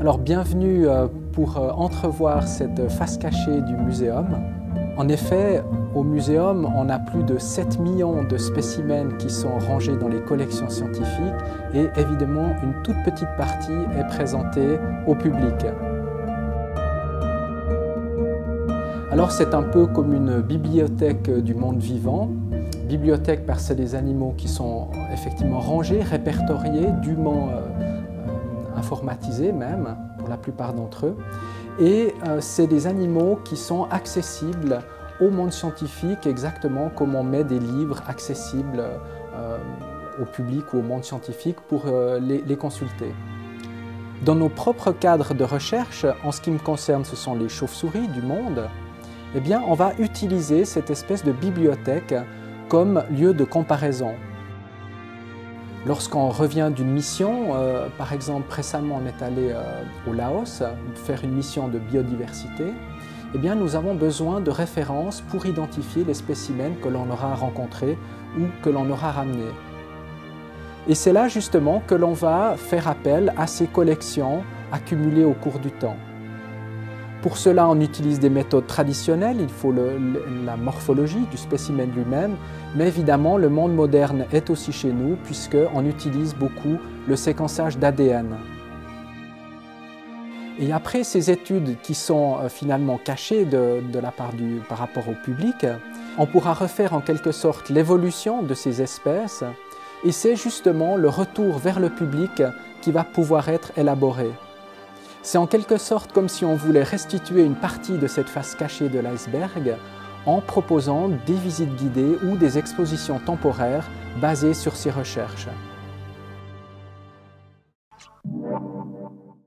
Alors bienvenue pour entrevoir cette face cachée du muséum. En effet, au muséum, on a plus de 7 millions de spécimens qui sont rangés dans les collections scientifiques et évidemment une toute petite partie est présentée au public. Alors c'est un peu comme une bibliothèque du monde vivant. Bibliothèque parce que c'est des animaux qui sont effectivement rangés, répertoriés, dûment informatisés même, pour la plupart d'entre eux. Et c'est des animaux qui sont accessibles au monde scientifique, exactement comme on met des livres accessibles au public ou au monde scientifique pour les consulter. Dans nos propres cadres de recherche, en ce qui me concerne, ce sont les chauves-souris du monde, eh bien, on va utiliser cette espèce de bibliothèque comme lieu de comparaison. Lorsqu'on revient d'une mission, par exemple récemment on est allé au Laos faire une mission de biodiversité, eh bien, nous avons besoin de références pour identifier les spécimens que l'on aura rencontrés ou que l'on aura ramenés. Et c'est là justement que l'on va faire appel à ces collections accumulées au cours du temps. Pour cela, on utilise des méthodes traditionnelles, il faut la morphologie du spécimen lui-même, mais évidemment, le monde moderne est aussi chez nous puisqu'on utilise beaucoup le séquençage d'ADN. Et après ces études qui sont finalement cachées par rapport au public, on pourra refaire en quelque sorte l'évolution de ces espèces et c'est justement le retour vers le public qui va pouvoir être élaboré. C'est en quelque sorte comme si on voulait restituer une partie de cette face cachée de l'iceberg en proposant des visites guidées ou des expositions temporaires basées sur ces recherches.